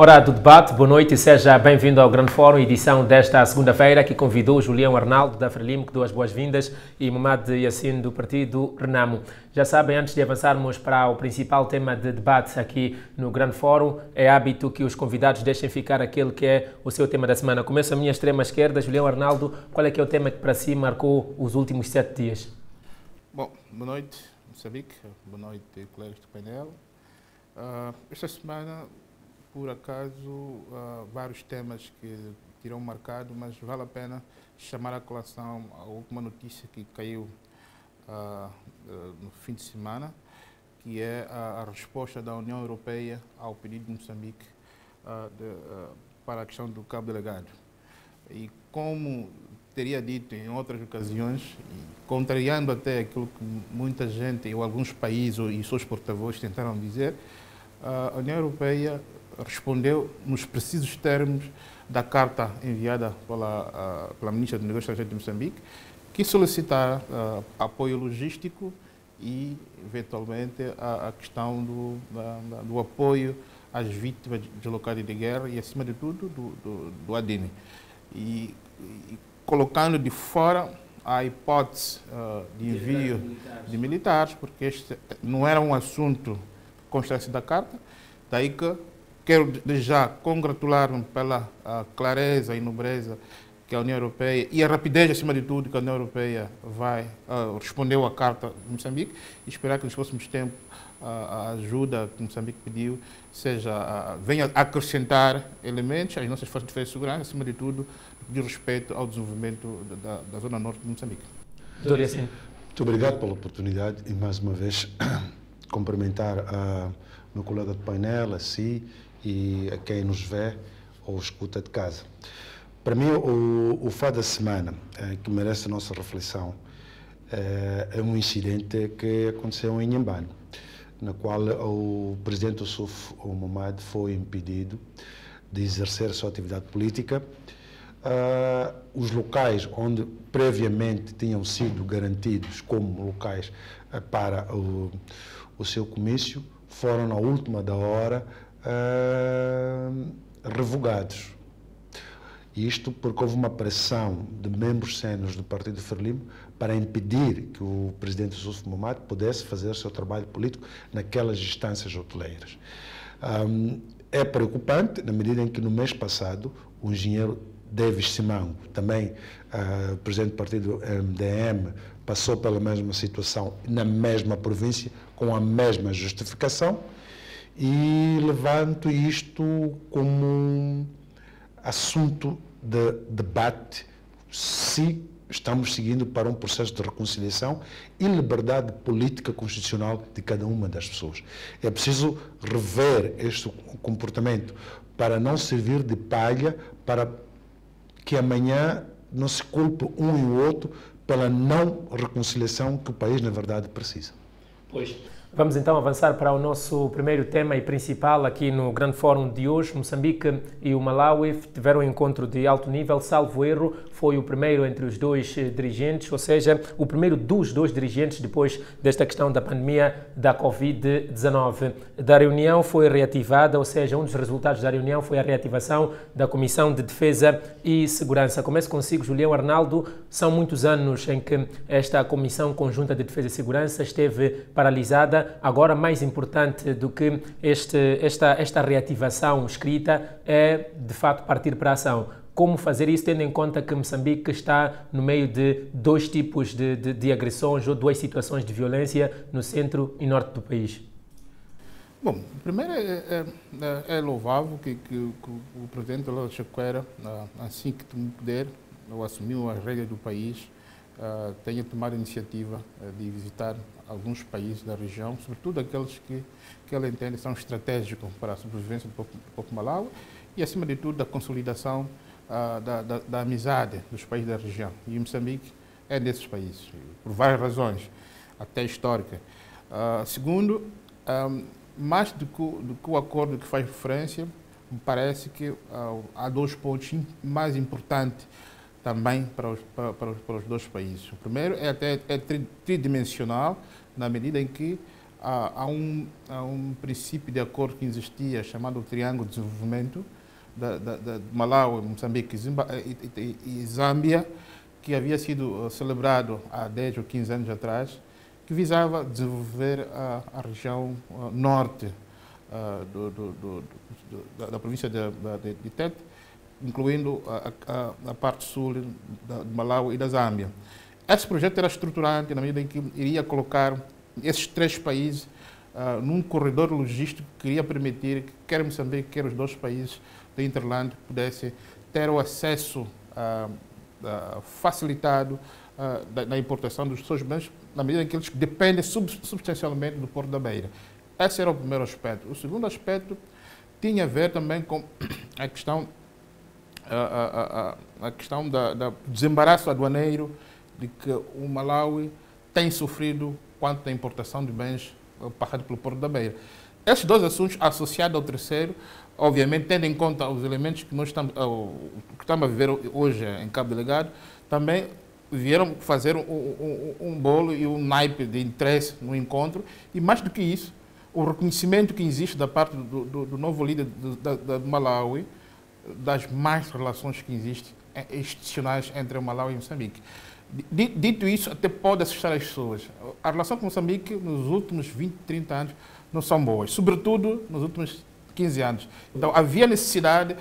Hora do debate, boa noite e seja bem-vindo ao Grande Fórum, edição desta segunda-feira, que convidou Julião Arnaldo da Frelimo, que deu as boas-vindas, e Mohamed Yacine do partido Renamo. Já sabem, antes de avançarmos para o principal tema de debate aqui no Grande Fórum, é hábito que os convidados deixem ficar aquele que é o seu tema da semana. Começo a minha extrema esquerda, Julião Arnaldo, qual é que é o tema que para si marcou os últimos 7 dias? Bom, boa noite, Moçambique, boa noite, colegas do painel. Esta semana, por acaso, vários temas que terão marcado, mas vale a pena chamar a colação a última notícia que caiu no fim de semana, que é a resposta da União Europeia ao pedido de Moçambique para a questão do cabo delegado. E como teria dito em outras ocasiões, contrariando até aquilo que muita gente ou alguns países e seus porta-vozes tentaram dizer, a União Europeia respondeu nos precisos termos da carta enviada pela Ministra dos Negócios Estrangeiros de Moçambique, que solicitava apoio logístico e, eventualmente, a questão do apoio às vítimas de locais de guerra e, acima de tudo, do ADN. E colocando de fora a hipótese de envio de militares, porque este não era um assunto que constasse da carta, daí que quero já congratular-me pela clareza e nobreza que a União Europeia, e a rapidez, acima de tudo, que a União Europeia respondeu à carta de Moçambique, e esperar que nos próximos tempos a ajuda que Moçambique pediu venha acrescentar elementos às nossas forças de defesa e segurança, acima de tudo, de respeito ao desenvolvimento da zona norte de Moçambique. Muito obrigado pela oportunidade e, mais uma vez, cumprimentar meu colega de painel, a si, e a quem nos vê ou escuta de casa. Para mim, o fato da semana que merece a nossa reflexão é um incidente que aconteceu em Inhambane, na qual o presidente Ossuf Mohamed foi impedido de exercer a sua atividade política. Os locais onde previamente tinham sido garantidos como locais para o seu comício foram, na última da hora, revogados. Isto porque houve uma pressão de membros séniores do Partido Frelimo para impedir que o presidente Ossuf Mohamed pudesse fazer o seu trabalho político naquelas instâncias hoteleiras. É preocupante, na medida em que no mês passado o engenheiro Davis Simão, também presidente do partido MDM, passou pela mesma situação na mesma província, com a mesma justificação, e levanto isto como um assunto de debate se estamos seguindo para um processo de reconciliação e liberdade política constitucional de cada uma das pessoas. É preciso rever este comportamento para não servir de palha para que amanhã não se culpe um e o outro pela não reconciliação que o país, na verdade, precisa. Pois. Vamos então avançar para o nosso primeiro tema e principal aqui no Grande Fórum de hoje. Moçambique e o Malawi tiveram um encontro de alto nível, salvo erro, foi o primeiro entre os dois dirigentes, ou seja, o primeiro dos dois dirigentes depois desta questão da pandemia da Covid-19. Da reunião foi reativada, ou seja, um dos resultados da reunião foi a reativação da Comissão de Defesa e Segurança. Começo consigo, Julião Arnaldo. São muitos anos em que esta Comissão Conjunta de Defesa e Segurança esteve paralisada. Agora, mais importante do que esta reativação escrita é, de facto, partir para a ação. Como fazer isso, tendo em conta que Moçambique está no meio de dois tipos de agressões ou duas situações de violência no centro e norte do país? Bom, primeiro é louvável que o presidente Lula Chakwera, assim que tomou poder, ou assumiu as rédeas do país, tenha tomado a iniciativa de visitar alguns países da região, sobretudo aqueles que ele entende são estratégicos para a sobrevivência do povo Malawi e, acima de tudo, da consolidação da amizade dos países da região. E Moçambique é desses países, por várias razões, até históricas. Segundo, mais do que o acordo que faz referência, me parece que há dois pontos mais importantes também para os dois países. O primeiro é tridimensional, na medida em que há um princípio de acordo que existia, chamado Triângulo de Desenvolvimento, de Malawi, Moçambique e Zâmbia, que havia sido celebrado há 10 ou 15 anos atrás, que visava desenvolver a região norte da província de Tete, incluindo a parte sul de Malawi e da Zâmbia. Esse projeto era estruturante na medida em que iria colocar esses 3 países num corredor logístico que iria permitir que quer Moçambique, quer os 2 países da Interland pudessem ter o acesso facilitado na importação dos seus bens, na medida em que eles dependem substancialmente do Porto da Beira. Esse era o primeiro aspecto. O segundo aspecto tinha a ver também com a questão do desembaraço aduaneiro de que o Malawi tem sofrido quanto à importação de bens passado pelo Porto da Beira. Esses 2 assuntos, associados ao terceiro, obviamente, tendo em conta os elementos que nós estamos a viver hoje em Cabo Delgado, também vieram fazer um bolo e um naipe de interesse no encontro, e mais do que isso, o reconhecimento que existe da parte do novo líder do Malawi, das más relações que existem institucionais entre o Malawi e Moçambique. Dito isso, até pode assustar as pessoas. A relação com Moçambique nos últimos 20, 30 anos não são boas, sobretudo nos últimos 15 anos. Então, havia necessidade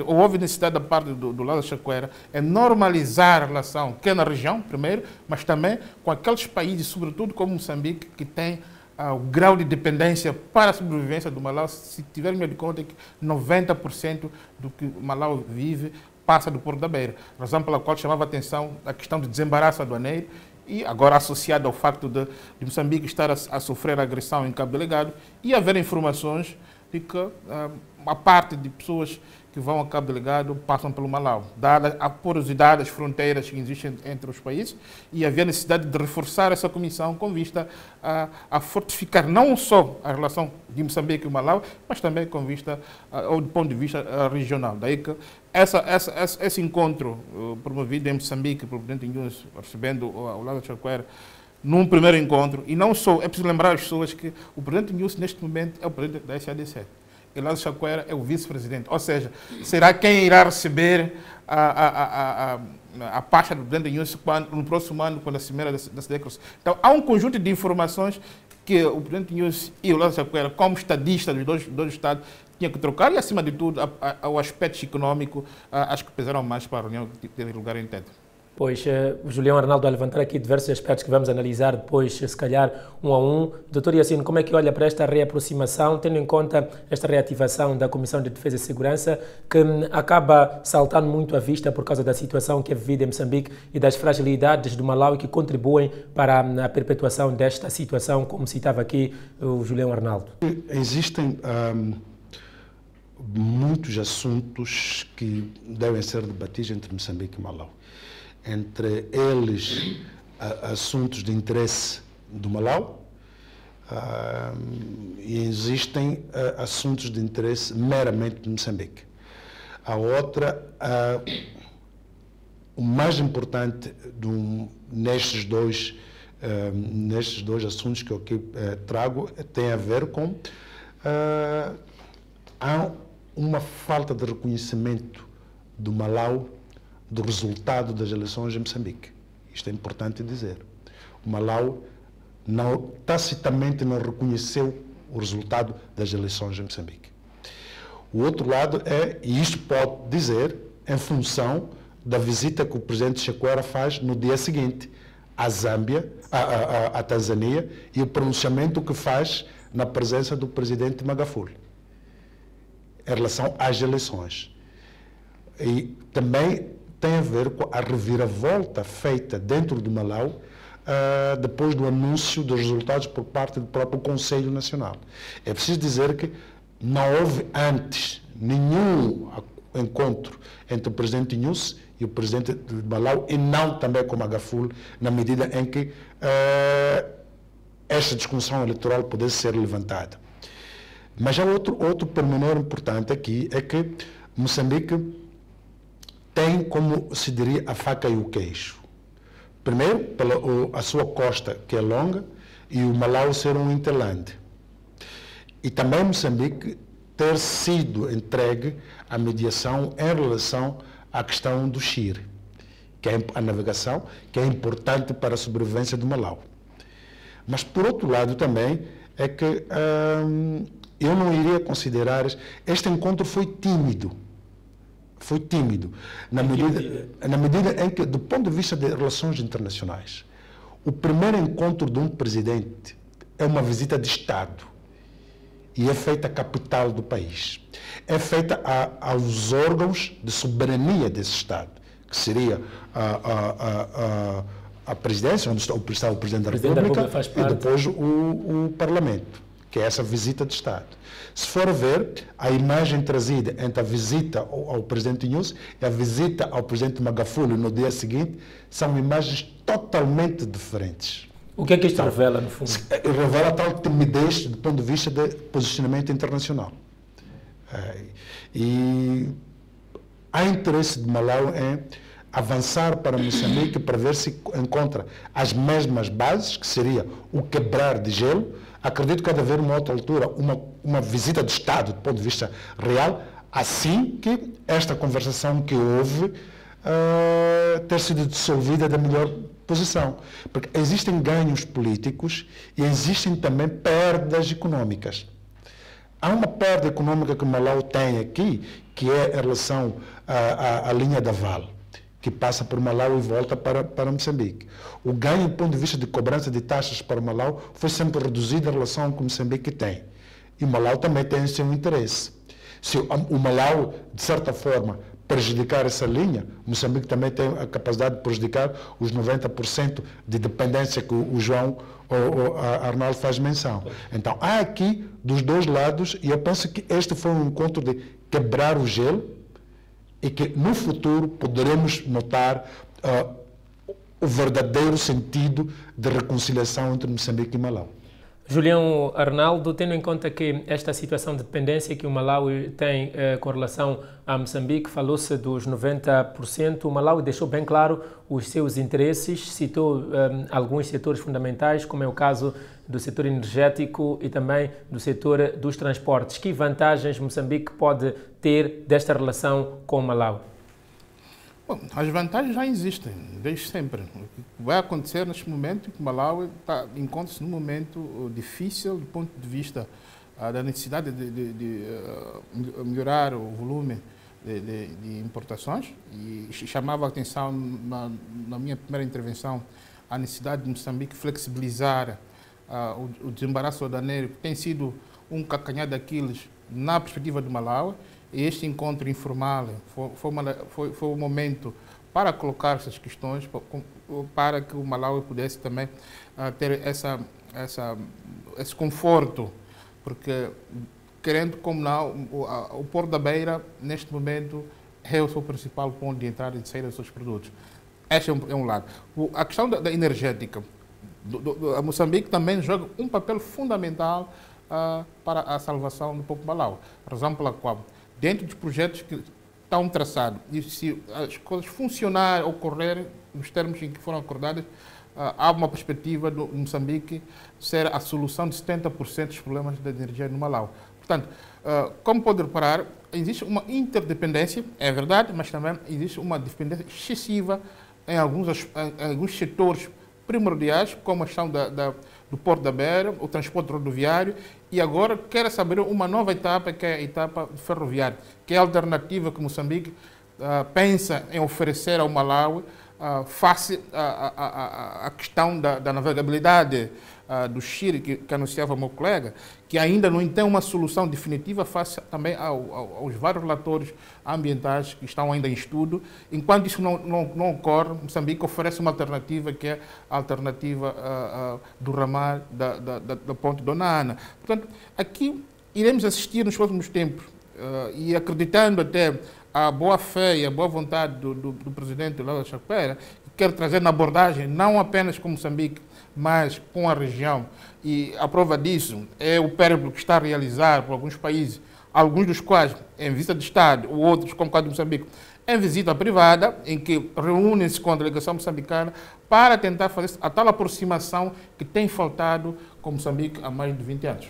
houve necessidade da parte do lado da Chakwera em normalizar a relação, que é na região, primeiro, mas também com aqueles países, sobretudo como Moçambique, que tem o grau de dependência para a sobrevivência do Malawi, se tivermos em conta que 90% do que o Malawi vive passa do Porto da Beira. Razão pela qual chamava a atenção a questão de desembaraço aduaneiro e agora associado ao facto de Moçambique estar a sofrer agressão em Cabo Delgado e haver informações de que a parte de pessoas que vão a Cabo Delgado passam pelo Malawi, dada a porosidade das fronteiras que existem entre os países, e havia necessidade de reforçar essa comissão com vista a fortificar não só a relação de Moçambique e o Malawi, mas também com vista ao ponto de vista regional. Daí que esse encontro promovido em Moçambique pelo presidente Nyusi, recebendo ao lado da Chakwera, num primeiro encontro, e não só, é preciso lembrar as pessoas que o presidente Nyusi neste momento é o presidente da SADC. Elásio Chakwera é o vice-presidente, ou seja, será quem irá receber a pasta do presidente Nyusi no próximo ano, quando a cimeira da declaração. Então, há um conjunto de informações que o presidente Nyusi e o Elásio Chakwera, como estadista dos dois Estados, tinham que trocar, e, acima de tudo, o aspecto econômico, acho que pesaram mais para a reunião que teve lugar em Tete. Pois, o Julião Arnaldo a levantar aqui diversos aspectos que vamos analisar depois, se calhar, um a um. Doutor Yassine, como é que olha para esta reaproximação, tendo em conta esta reativação da Comissão de Defesa e Segurança, que acaba saltando muito à vista por causa da situação que é vivida em Moçambique e das fragilidades do Malawi que contribuem para a perpetuação desta situação, como citava aqui o Julião Arnaldo? Existem muitos assuntos que devem ser debatidos entre Moçambique e Malawi. Entre eles, assuntos de interesse do Malawi, e existem assuntos de interesse meramente de Moçambique. A outra, o mais importante nestes dois assuntos que eu aqui trago tem a ver com há uma falta de reconhecimento do Malawi do resultado das eleições em Moçambique. Isto é importante dizer. O Malawi tacitamente não reconheceu o resultado das eleições em Moçambique. O outro lado e isto pode dizer, em função da visita que o presidente Chakwera faz no dia seguinte à Zâmbia, à Tanzânia, e o pronunciamento que faz na presença do presidente Magufuli em relação às eleições. E também tem a ver com a reviravolta feita dentro do Malawi depois do anúncio dos resultados por parte do próprio Conselho Nacional. É preciso dizer que não houve antes nenhum encontro entre o presidente Nyusi e o presidente do Malawi, e não também com Magufuli, na medida em que esta discussão eleitoral pudesse ser levantada. Mas há outro pormenor importante aqui, é que Moçambique tem, como se diria, a faca e o queijo. Primeiro, pela a sua costa, que é longa, e o Malau ser um hinterland. E também Moçambique ter sido entregue à mediação em relação à questão do Shire, que é a navegação, que é importante para a sobrevivência do Malau. Mas, por outro lado, também é que eu não iria considerar... Este encontro foi tímido. Foi tímido. Na medida em que, do ponto de vista de relações internacionais, o primeiro encontro de um presidente é uma visita de Estado e é feita à capital do país. É feita aos órgãos de soberania desse Estado, que seria a presidência, onde está o Presidente da República, e depois o Parlamento, que é essa visita de Estado. Se for ver, a imagem trazida entre a visita ao Presidente Nyusi e a visita ao Presidente Magafuli no dia seguinte são imagens totalmente diferentes. O que é que isto revela, no fundo? Revela tal timidez do ponto de vista de posicionamento internacional. E há interesse de Malau em avançar para Moçambique para ver se encontra as mesmas bases, que seria o quebrar de gelo. Acredito que há de haver uma outra altura, uma visita de Estado do ponto de vista real, assim que esta conversação que houve ter sido dissolvida da melhor posição. Porque existem ganhos políticos e existem também perdas econômicas. Há uma perda econômica que o Malau tem aqui, que é em relação à linha da Vale, que passa por Malau e volta para Moçambique. O ganho do ponto de vista de cobrança de taxas para Malau foi sempre reduzido em relação ao que Moçambique tem. E Malau também tem o seu interesse. Se o Malau, de certa forma, prejudicar essa linha, Moçambique também tem a capacidade de prejudicar os 90% de dependência que o João ou a Arnaldo faz menção. Então, há aqui dos dois lados, e eu penso que este foi um encontro de quebrar o gelo e que no futuro poderemos notar o verdadeiro sentido de reconciliação entre Moçambique e Malau. Julião Arnaldo, tendo em conta que esta situação de dependência que o Malawi tem com relação a Moçambique, falou-se dos 90%, o Malawi deixou bem claro os seus interesses, citou alguns setores fundamentais, como é o caso do setor energético e também do setor dos transportes. Que vantagens Moçambique pode ter desta relação com o Malawi? Bom, as vantagens já existem, desde sempre. O que vai acontecer neste momento é que o Malawi encontra-se num momento difícil do ponto de vista da necessidade de melhorar o volume de importações, e chamava a atenção na minha primeira intervenção a necessidade de Moçambique flexibilizar o desembaraço aduaneiro, que tem sido um calcanhar daqueles na perspectiva do Malawi. Este encontro informal foi o momento para colocar essas questões, para que o Malawi pudesse também ter esse conforto, porque, querendo como não, o Porto da Beira, neste momento, é o seu principal ponto de entrada e de saída dos seus produtos. Este é um lado. A questão da energética, a Moçambique também joga um papel fundamental para a salvação do povo Malawi, razão pela qual, dentro dos projetos que estão traçados, e se as coisas funcionarem, ocorrerem nos termos em que foram acordadas, há uma perspectiva do Moçambique ser a solução de 70% dos problemas da energia no Malawi. Portanto, como pode reparar, existe uma interdependência, é verdade, mas também existe uma dependência excessiva em alguns setores primordiais, como a questão do Porto da Beira, o transporte rodoviário, e agora quer saber uma nova etapa, que é a etapa ferroviária, que é a alternativa que Moçambique pensa em oferecer ao Malawi face à questão da navegabilidade do Shire, que anunciava o meu colega, que ainda não tem uma solução definitiva face também aos vários relatórios ambientais que estão ainda em estudo. Enquanto isso não ocorre, Moçambique oferece uma alternativa, que é a alternativa do ramal da ponte Dona Ana. Portanto, aqui iremos assistir nos próximos tempos, e acreditando até a boa fé e a boa vontade do presidente Lauro Chapera, que quer trazer na abordagem não apenas com Moçambique, mas com a região. E a prova disso é o périplo que está a realizar por alguns países alguns dos quais em visita de Estado, ou outros, como o caso de Moçambique, em visita privada, em que reúnem-se com a delegação moçambicana para tentar fazer a tal aproximação que tem faltado com Moçambique há mais de 20 anos.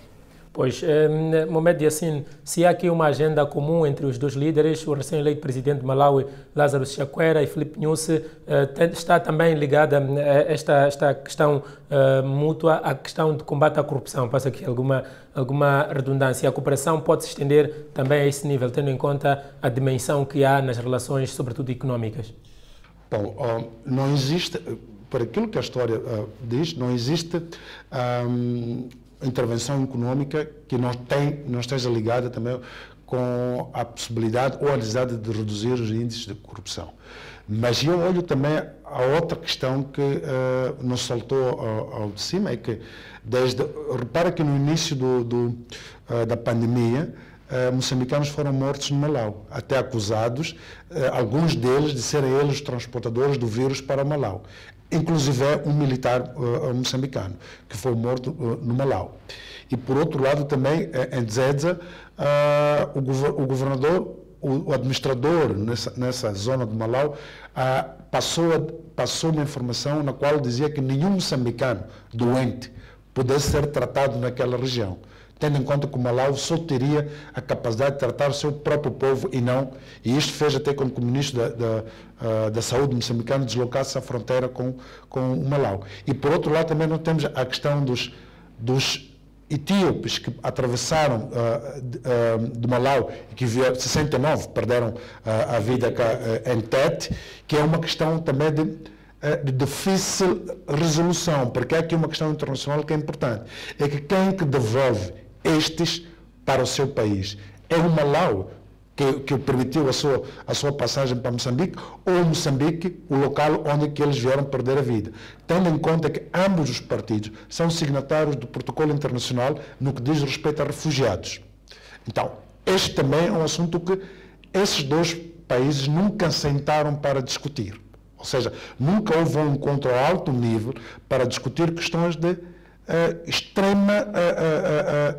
Pois, Mohamed Yassin, se há aqui uma agenda comum entre os dois líderes, o recém-eleito presidente de Malawi, Lázaro Chakwera, e Filipe Nyusi, está também ligada a esta questão mútua, à questão de combate à corrupção. Passa aqui alguma redundância. A cooperação pode se estender também a esse nível, tendo em conta a dimensão que há nas relações, sobretudo económicas. Bom, não existe, por aquilo que a história diz, não existe intervenção econômica que não esteja ligada também com a possibilidade ou a necessidade de reduzir os índices de corrupção. Mas eu olho também a outra questão que nos saltou ao de cima, é que repara que no início da pandemia, moçambicanos foram mortos no Malau, até acusados, alguns deles, de serem eles os transportadores do vírus para o Malau. Inclusive um militar moçambicano, que foi morto no Malau. E por outro lado também, em Dzedza, o governador, o administrador nessa zona do Malau, passou uma informação na qual dizia que nenhum moçambicano doente pudesse ser tratado naquela região, tendo em conta que o Malau só teria a capacidade de tratar o seu próprio povo e isto fez até com que o ministro da Saúde moçambicano deslocasse a fronteira com o Malau. E por outro lado também nós temos a questão dos etíopes que atravessaram do Malau e que 69 perderam a vida em Tete, que é uma questão também de difícil resolução, porque há aqui uma questão internacional que é importante, é que quem que devolve estes para o seu país? É o Malau que permitiu a sua passagem para Moçambique, ou Moçambique, o local onde que eles vieram perder a vida, tendo em conta que ambos os partidos são signatários do protocolo internacional no que diz respeito a refugiados. Então, este também é um assunto que esses dois países nunca sentaram para discutir. Ou seja, nunca houve um encontro a alto nível para discutir questões de extrema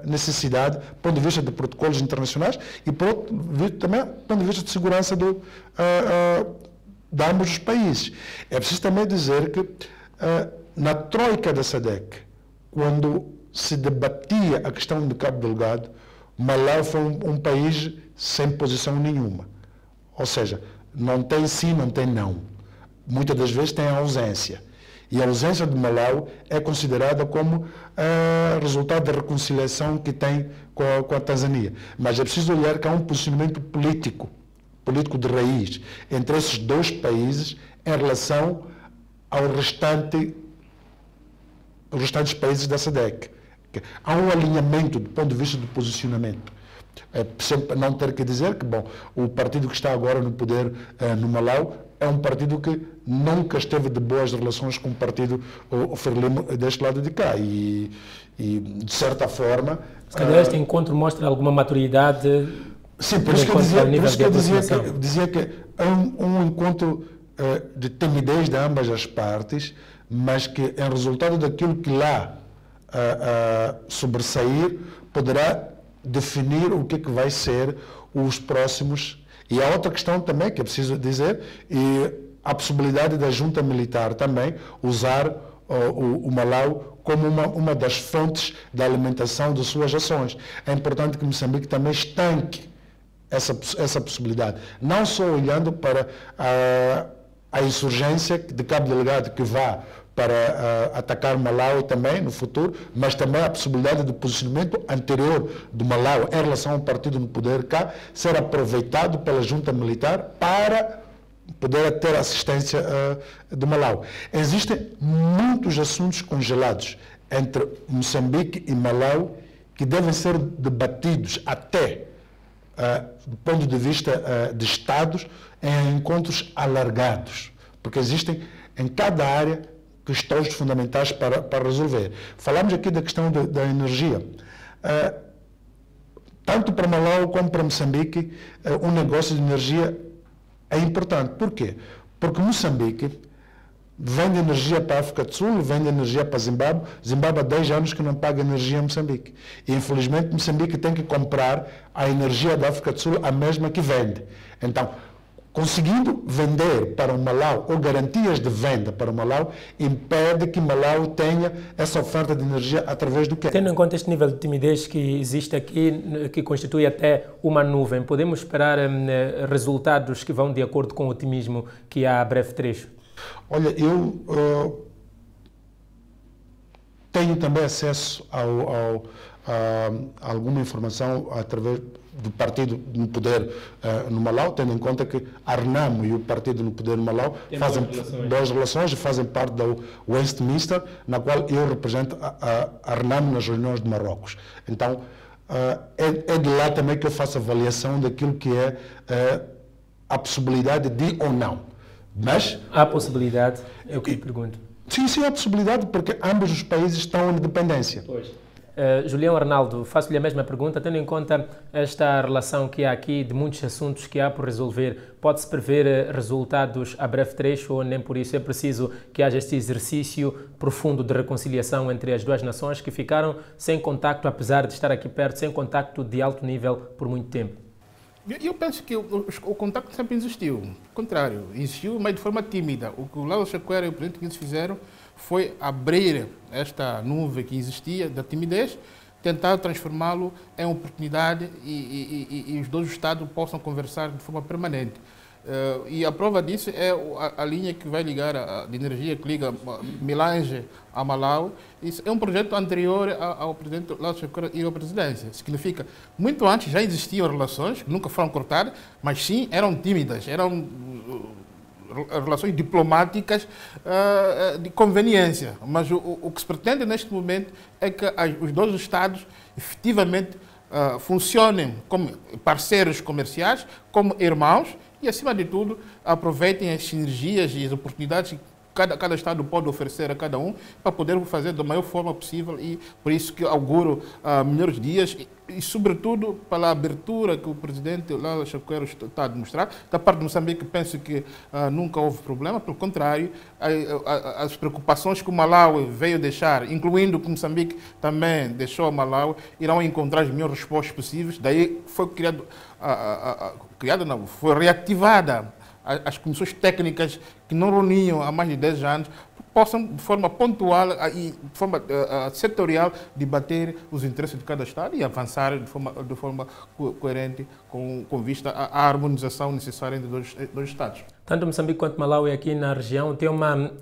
necessidade, do ponto de vista de protocolos internacionais e, por outro também, do ponto de vista de segurança de ambos os países. É preciso também dizer que na troika da SADC, quando se debatia a questão de Cabo Delgado, Malau foi um país sem posição nenhuma. Ou seja, não tem sim, não tem não. Muitas das vezes tem a ausência. E a ausência de Malau é considerada como resultado da reconciliação que tem com a Tanzânia. Mas é preciso olhar que há um posicionamento político de raiz, entre esses dois países em relação aos restantes países da SADC. Há um alinhamento do ponto de vista do posicionamento. Sempre não ter que dizer que, o partido que está agora no poder no Malau é um partido que nunca esteve de boas relações com o partido Frelimo deste lado de cá e de certa forma... Se calhar este encontro mostra alguma maturidade... Sim, por isso que eu dizia que é um encontro de timidez de ambas as partes, mas que em resultado daquilo que lá sobressair, poderá definir o que vai ser os próximos. E há outra questão também que é preciso dizer, e a possibilidade da junta militar também usar o Malau como uma das fontes da alimentação de suas ações. É importante que Moçambique também estanque essa possibilidade, não só olhando para a insurgência de Cabo Delgado que vá para atacar Malau também no futuro, mas também a possibilidade do posicionamento anterior do Malau em relação ao partido no poder cá ser aproveitado pela junta militar para poder ter assistência de Malau. Existem muitos assuntos congelados entre Moçambique e Malau que devem ser debatidos até do ponto de vista de Estados em encontros alargados, porque existem em cada área questões fundamentais para resolver. Falamos aqui da questão da energia. Tanto para Malau como para Moçambique, um negócio de energia é importante. Por quê? Porque Moçambique vende energia para a África do Sul, vende energia para Zimbábue. Zimbábue há 10 anos que não paga energia a Moçambique. E, infelizmente, Moçambique tem que comprar a energia da África do Sul, a mesma que vende. Então, conseguindo vender para o Malau, ou garantias de venda para o Malau, impede que Malau tenha essa oferta de energia através do quê? Tendo em conta este nível de timidez que existe aqui, que constitui até uma nuvem, podemos esperar resultados que vão de acordo com o otimismo que há a breve trecho? Olha, eu tenho também acesso a alguma informação através do partido no poder no Malau, tendo em conta que a Renamo e o partido no poder no Malau fazem boas relações e fazem parte da Westminster, na qual eu represento a Renamo nas reuniões de Marrocos. Então, é de lá também que eu faço a avaliação daquilo que é a possibilidade de ou não. Mas há possibilidade, é o que lhe pergunto. Sim, há possibilidade, porque ambos os países estão em dependência. Pois. Julião Arnaldo, faço-lhe a mesma pergunta, tendo em conta esta relação que há aqui de muitos assuntos que há por resolver, pode-se prever resultados a breve trecho ou nem por isso é preciso que haja este exercício profundo de reconciliação entre as duas nações que ficaram sem contacto, apesar de estar aqui perto, sem contacto de alto nível por muito tempo? Eu penso que o contacto sempre existiu. Ao contrário, existiu, mas de forma tímida. O que o Lalo Chakwera e o presidente Guedes fizeram foi abrir esta nuvem que existia da timidez, tentar transformá-lo em oportunidade e os dois Estados possam conversar de forma permanente. E a prova disso é a linha que vai ligar, de energia que liga Milange a Malau. Isso é um projeto anterior ao presidente Lalo Chakwera e à presidência. Significa, muito antes já existiam relações, que nunca foram cortadas, mas sim eram tímidas, eram relações diplomáticas de conveniência. Mas o que se pretende neste momento é que os dois Estados efetivamente funcionem como parceiros comerciais, como irmãos, e, acima de tudo, aproveitem as sinergias e as oportunidades que cada Estado pode oferecer a cada um para poder fazer da maior forma possível, e por isso que auguro melhores dias e, sobretudo, pela abertura que o presidente Lalo Chakwera está a demonstrar. Da parte de Moçambique, penso que nunca houve problema, pelo contrário, as preocupações que o Malau veio deixar, incluindo que Moçambique também deixou a Malau, irão encontrar as melhores respostas possíveis. Daí foi foi reativada as comissões técnicas que não reuniam há mais de 10 anos, possam, de forma pontual e de forma setorial, debater os interesses de cada Estado e avançar de forma coerente com vista à harmonização necessária entre dois Estados. Tanto Moçambique quanto Malawi aqui na região tem uma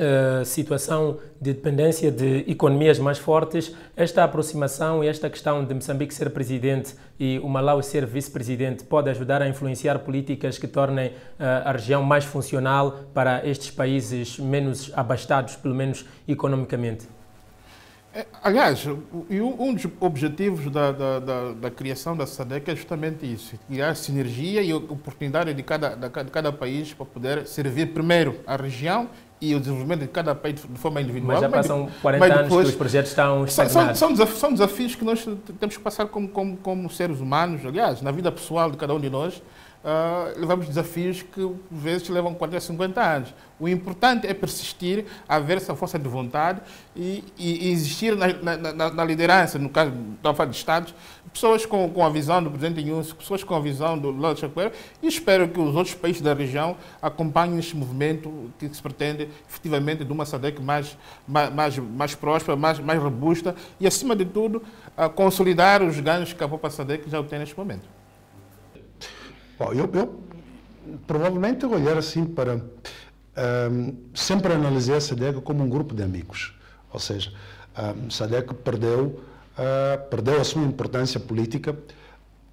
situação de dependência de economias mais fortes. Esta aproximação e esta questão de Moçambique ser presidente e o Malawi ser vice-presidente pode ajudar a influenciar políticas que tornem a região mais funcional para estes países menos abastados, pelo menos economicamente? Aliás, um dos objetivos da criação da SADC é justamente isso, criar sinergia e oportunidade de cada país para poder servir primeiro a região e o desenvolvimento de cada país de forma individual. Mas já passam 40 anos que os projetos estão estagnados. São desafios que nós temos que passar como seres humanos. Aliás, na vida pessoal de cada um de nós, levamos desafios que, por vezes, levam 40 a 50 anos. O importante é persistir, haver essa força de vontade e existir na liderança, no caso de Estados, pessoas com a visão do presidente Inhosso, pessoas com a visão do Lalo Chakwera, e espero que os outros países da região acompanhem este movimento que se pretende, efetivamente, de uma SADC mais próspera, mais robusta e, acima de tudo, consolidar os ganhos que a própria SADC já obtém neste momento. Bom, eu provavelmente olhar assim para... sempre analisei a SADC como um grupo de amigos. Ou seja, a SADC perdeu a sua importância política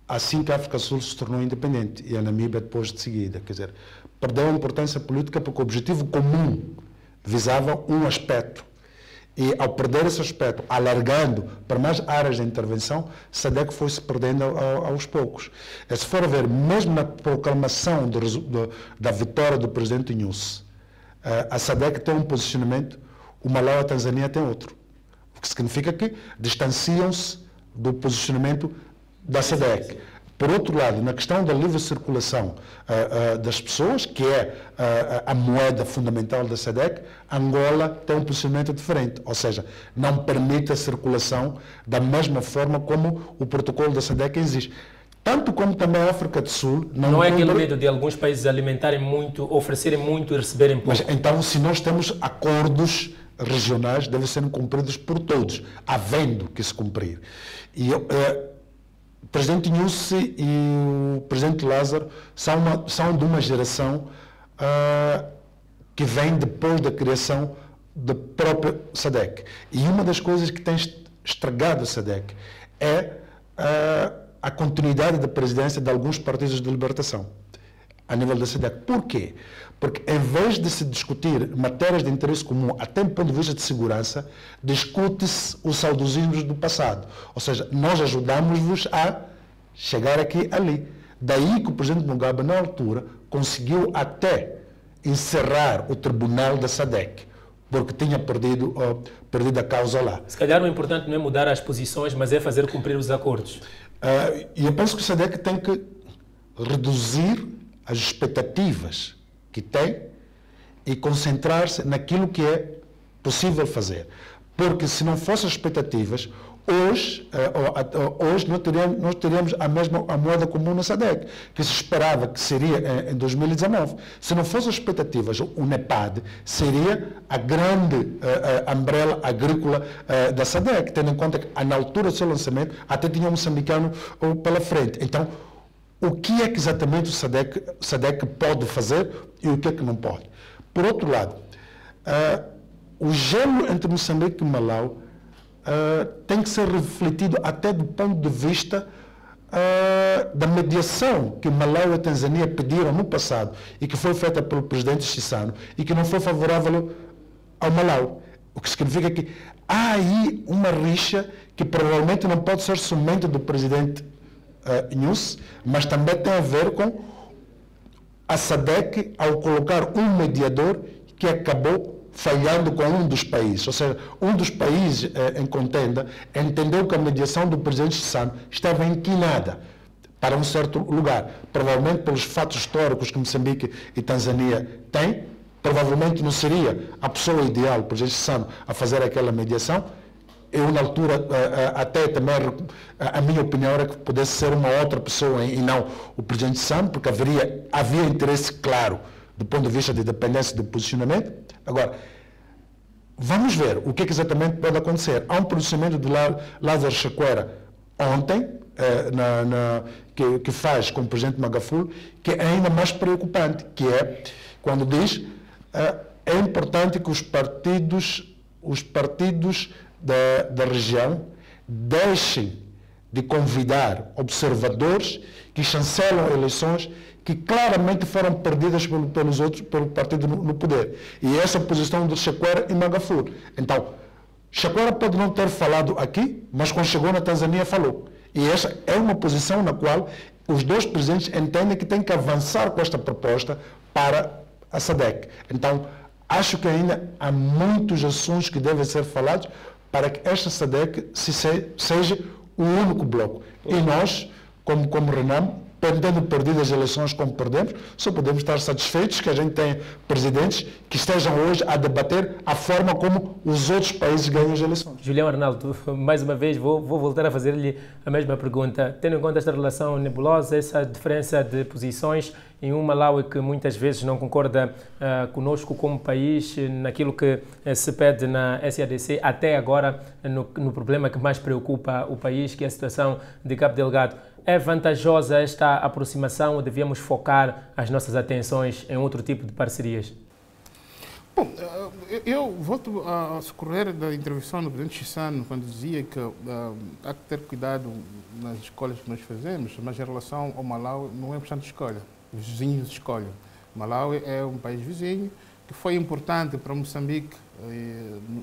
assim que a África do Sul se tornou independente e a Namíbia depois de seguida. Quer dizer, perdeu a importância política porque o objetivo comum visava um aspecto. E ao perder esse aspecto, alargando para mais áreas de intervenção, a SADC foi se perdendo aos poucos. E se for a ver, mesmo na proclamação da vitória do presidente Inhosso, a SADC tem um posicionamento, o Malau e a Tanzânia tem outro. O que significa que distanciam-se do posicionamento da SADC. Por outro lado, na questão da livre circulação das pessoas, que é a moeda fundamental da SADC, Angola tem um posicionamento diferente, ou seja, não permite a circulação da mesma forma como o protocolo da SADC exige. Tanto como também a África do Sul... Não é aquele medo de alguns países alimentarem muito, oferecerem muito e receberem pouco. Mas então, se nós temos acordos regionais, devem ser cumpridos por todos, havendo que se cumprir. E o presidente Nyusi e o presidente Lázaro são de uma geração que vem depois da criação da própria SADC. E uma das coisas que tem estragado a SADC é a continuidade da presidência de alguns partidos de libertação a nível da SADC. Por quê? Porque em vez de se discutir matérias de interesse comum, até do ponto de vista de segurança, discute-se os saudosismos do passado. Ou seja, nós ajudamos-vos a chegar aqui ali. Daí que o presidente Mugabe, na altura, conseguiu até encerrar o tribunal da SADC, porque tinha perdido a causa lá. Se calhar o importante não é mudar as posições, mas é fazer cumprir os acordos. E eu penso que o SADC tem que reduzir as expectativas que tem e concentrar-se naquilo que é possível fazer. Porque se não fossem as expectativas, hoje nós teríamos a moeda comum na SADC, que se esperava que seria em 2019. Se não fossem as expectativas, o NEPAD seria a grande umbrella agrícola da SADC, tendo em conta que na altura do seu lançamento até tinha um moçambicano pela frente. Então, o que é que exatamente o SADC pode fazer e o que é que não pode? Por outro lado, o gelo entre Moçambique e Malau tem que ser refletido até do ponto de vista da mediação que Malau e a Tanzânia pediram no passado e que foi feita pelo presidente Chissano e que não foi favorável ao Malau. O que significa que há aí uma rixa que provavelmente não pode ser somente do presidente Nyusi, mas também tem a ver com a SADC ao colocar um mediador que acabou falhando com um dos países. Ou seja, um dos países em contenda entendeu que a mediação do presidente Chissano estava inclinada para um certo lugar. Provavelmente pelos fatos históricos que Moçambique e Tanzânia têm, provavelmente não seria a pessoa ideal, o presidente Chissano, a fazer aquela mediação. Eu, na altura, até também, a minha opinião era que pudesse ser uma outra pessoa e não o presidente Chissano, porque havia interesse claro do ponto de vista de dependência de posicionamento. Agora, vamos ver o que exatamente pode acontecer. Há um pronunciamento de Lázaro Chakwera ontem, que faz com o presidente Magafuli, que é ainda mais preocupante, que é quando diz é importante que os partidos da região deixem de convidar observadores que chancelam eleições que claramente foram perdidas pelo partido no poder. E essa é a posição de Chakwera e Magafuli. Então, Chakwera pode não ter falado aqui, mas quando chegou na Tanzânia falou. E essa é uma posição na qual os dois presidentes entendem que tem que avançar com esta proposta para a SADC. Então, acho que ainda há muitos assuntos que devem ser falados para que esta SADC seja o único bloco. E nós, como Renamo, tendo perdido as eleições como perdemos, só podemos estar satisfeitos que a gente tenha presidentes que estejam hoje a debater a forma como os outros países ganham as eleições. Julião Arnaldo, mais uma vez vou voltar a fazer-lhe a mesma pergunta. Tendo em conta esta relação nebulosa, essa diferença de posições em um Malawi que muitas vezes não concorda conosco como país naquilo que se pede na SADC, até agora no problema que mais preocupa o país, que é a situação de Cabo Delgado. É vantajosa esta aproximação ou devíamos focar as nossas atenções em outro tipo de parcerias? Bom, eu volto a socorrer da intervenção do presidente Chissano, quando dizia que há que ter cuidado nas escolhas que nós fazemos, mas em relação ao Malawi não é importante escolha, os vizinhos escolhem. Malawi é um país vizinho que foi importante para Moçambique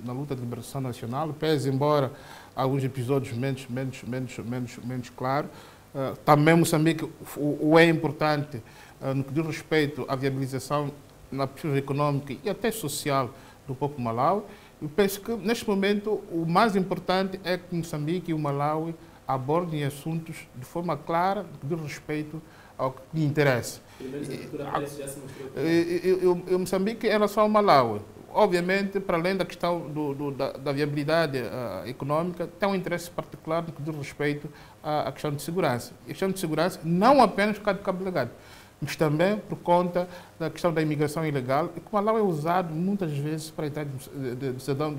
na luta de liberação nacional, pese embora alguns episódios menos claros. Também Moçambique é importante no que diz respeito à viabilização na perspectiva econômica e até social do próprio Malawi. Eu penso que, neste momento, o mais importante é que Moçambique e o Malawi abordem assuntos de forma clara, de respeito ao que lhe interessa. Moçambique, em relação ao Malawi, obviamente, para além da questão da viabilidade econômica, tem um interesse particular no que diz respeito à questão de segurança. A questão de segurança não apenas por causa do Cabo Delgado, mas também por conta da questão da imigração ilegal, e que o Malawi é usado muitas vezes para entrar de cidadão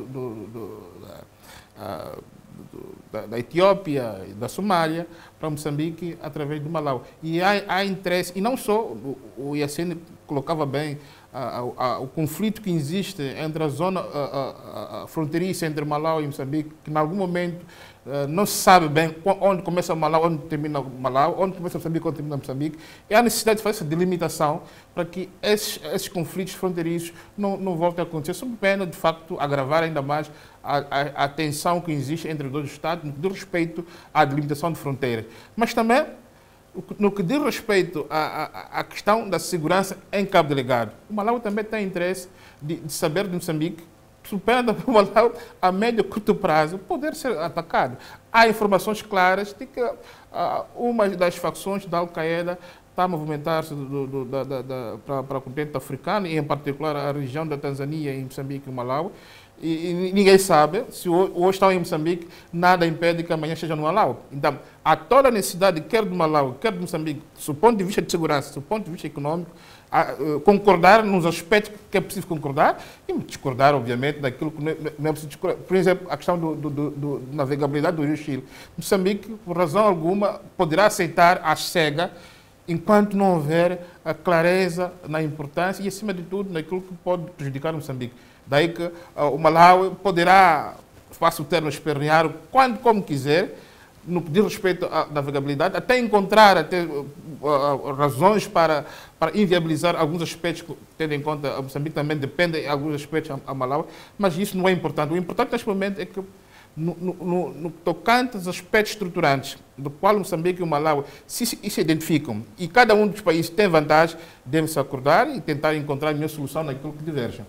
da Etiópia e da Somália para Moçambique através do Malawi. E há interesse, e não só, o Yassine colocava bem o conflito que existe entre a zona fronteiriça entre Malawi e Moçambique, que em algum momento não se sabe bem onde começa o Malawi, onde termina o Malawi, onde começa Moçambique, onde termina Moçambique. E há necessidade de fazer essa delimitação para que esses conflitos fronteiriços não voltem a acontecer, sob pena, de facto, agravar ainda mais a tensão que existe entre os dois Estados no que diz respeito à delimitação de fronteiras. Mas também, no que diz respeito à questão da segurança em Cabo Delgado, o Malawi também tem interesse de saber de Moçambique, superando o Malawi a médio e curto prazo, poder ser atacado. Há informações claras de que uma das facções da Al-Qaeda está a movimentar-se para o continente africano, e em particular a região da Tanzânia, em Moçambique e Malawi. E ninguém sabe, se hoje estão em Moçambique, nada impede que amanhã esteja no Malawi. Então, há toda a necessidade, quer do Malawi, quer de Moçambique, do ponto de vista de segurança, do ponto de vista econômico, concordar nos aspectos que é preciso concordar e discordar, obviamente, daquilo que não é preciso discordar. Por exemplo, a questão da navegabilidade do Rio Chile. Moçambique, por razão alguma, poderá aceitar a cega enquanto não houver a clareza na importância e, acima de tudo, naquilo que pode prejudicar Moçambique. Daí que o Malawi poderá, faço o termo, espernear quando, como quiser, no que diz respeito à navegabilidade, até encontrar razões para inviabilizar alguns aspectos, tendo em conta que Moçambique também depende de alguns aspectos a Malawi, mas isso não é importante. O importante neste momento é que, no tocante aos aspectos estruturantes, do qual Moçambique e o Malawi se identificam, e cada um dos países tem vantagem, deve-se acordar e tentar encontrar a melhor solução naquilo que divergem.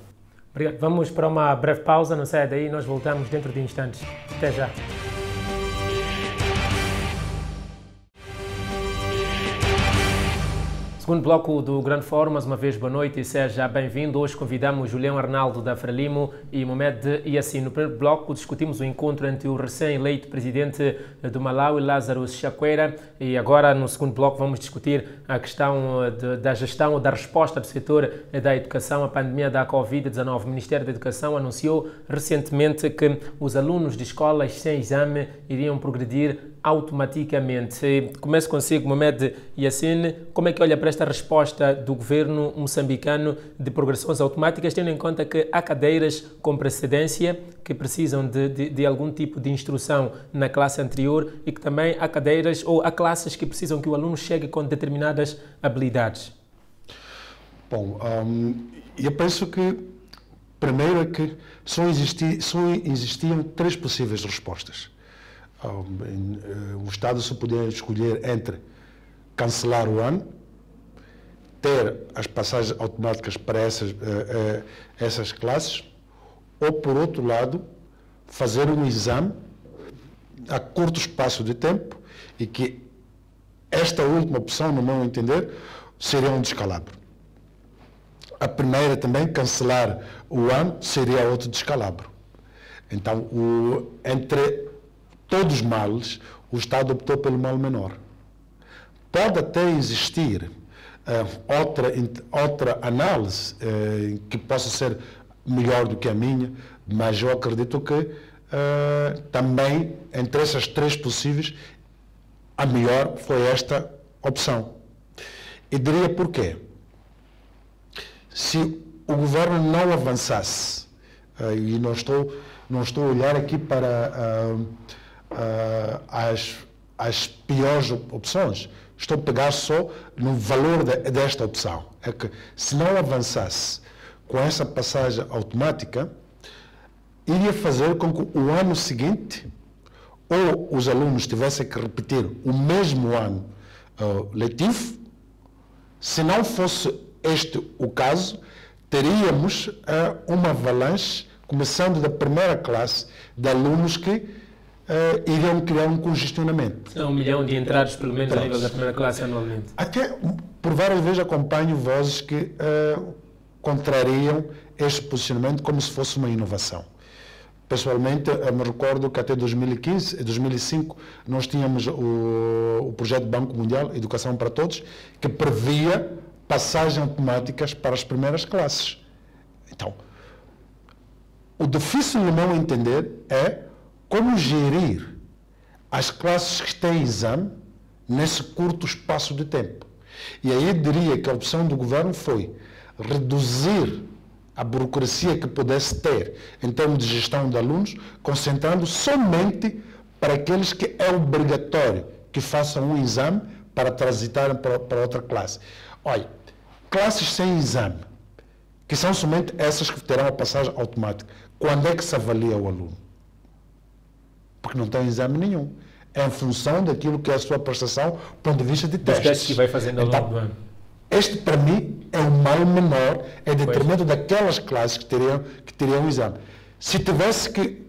Obrigado. Vamos para uma breve pausa, não saia daí, nós voltamos dentro de instantes. Até já. Segundo bloco do Grande Fórum, mais uma vez boa noite e seja bem-vindo. Hoje convidamos Julião Arnaldo da Frelimo e Mohamed Yassine. No primeiro bloco discutimos o encontro entre o recém-eleito presidente do Malawi, Lázaro Chakwera, e agora no segundo bloco vamos discutir a questão da gestão ou da resposta do setor da educação à pandemia da Covid-19. O Ministério da Educação anunciou recentemente que os alunos de escolas sem exame iriam progredir automaticamente. Começo consigo, Mohamed Yassine. Como é que olha para esta resposta do governo moçambicano de progressões automáticas, tendo em conta que há cadeiras com precedência que precisam de algum tipo de instrução na classe anterior e que também há cadeiras ou há classes que precisam que o aluno chegue com determinadas habilidades? Bom, eu penso que, primeiro, é que só existiam três possíveis respostas. O Estado só podia escolher entre cancelar o ano, ter as passagens automáticas para essas classes, ou, por outro lado, fazer um exame a curto espaço de tempo, e que esta última opção, no meu entender, seria um descalabro. A primeira também, cancelar o ano, seria outro descalabro. Então, entre todos os males, o Estado optou pelo mal menor. Pode até existir outra análise que possa ser melhor do que a minha, mas eu acredito que também, entre essas três possíveis, a melhor foi esta opção. E diria porquê. Se o governo não avançasse, e não estou a olhar aqui para as piores opções, estou a pegar só no valor desta opção. É que, se não avançasse com essa passagem automática, iria fazer com que o ano seguinte, ou os alunos tivessem que repetir o mesmo ano letivo. Se não fosse este o caso, teríamos uma avalanche, começando da primeira classe, de alunos que iriam criar um congestionamento. São 1 milhão de entradas, pelo menos, a nível da primeira classe anualmente. Até, por várias vezes, acompanho vozes que contrariam este posicionamento como se fosse uma inovação. Pessoalmente, eu me recordo que até 2015 e 2005 nós tínhamos o projeto Banco Mundial, Educação para Todos, que previa passagens automáticas para as primeiras classes. Então, o difícil de não entender é como gerir as classes que têm exame nesse curto espaço de tempo. E aí eu diria que a opção do governo foi reduzir a burocracia que pudesse ter em termos de gestão de alunos, concentrando somente para aqueles que é obrigatório que façam um exame para transitarem para outra classe. Olha, classes sem exame, que são somente essas que terão a passagem automática. Quando é que se avalia o aluno? Porque não tem exame nenhum. É em função daquilo que é a sua prestação do ponto de vista de testes. Os testes que vai fazendo ao longo do ano. Este, para mim, é o mal menor, é detrimento daquelas classes que teriam o exame. Se tivesse que...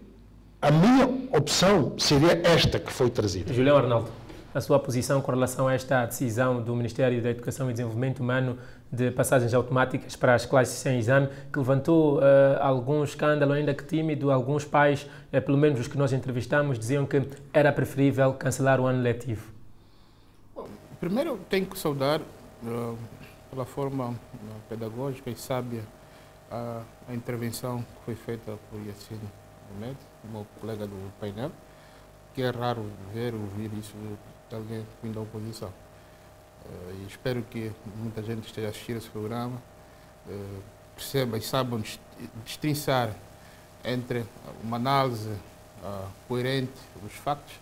A minha opção seria esta que foi trazida. Julião Arnaldo, a sua posição com relação a esta decisão do Ministério da Educação e Desenvolvimento Humano de passagens automáticas para as classes sem exame, que levantou algum escândalo, ainda que tímido. Alguns pais, pelo menos os que nós entrevistamos, diziam que era preferível cancelar o ano letivo. Bom, primeiro, tenho que saudar pela forma pedagógica e sábia a intervenção que foi feita por Yassine Mohamed, meu colega do painel, que é raro ver, ouvir isso de alguém vindo da oposição. E espero que muita gente esteja a assistir esse programa, perceba e saiba destrinçar entre uma análise coerente dos factos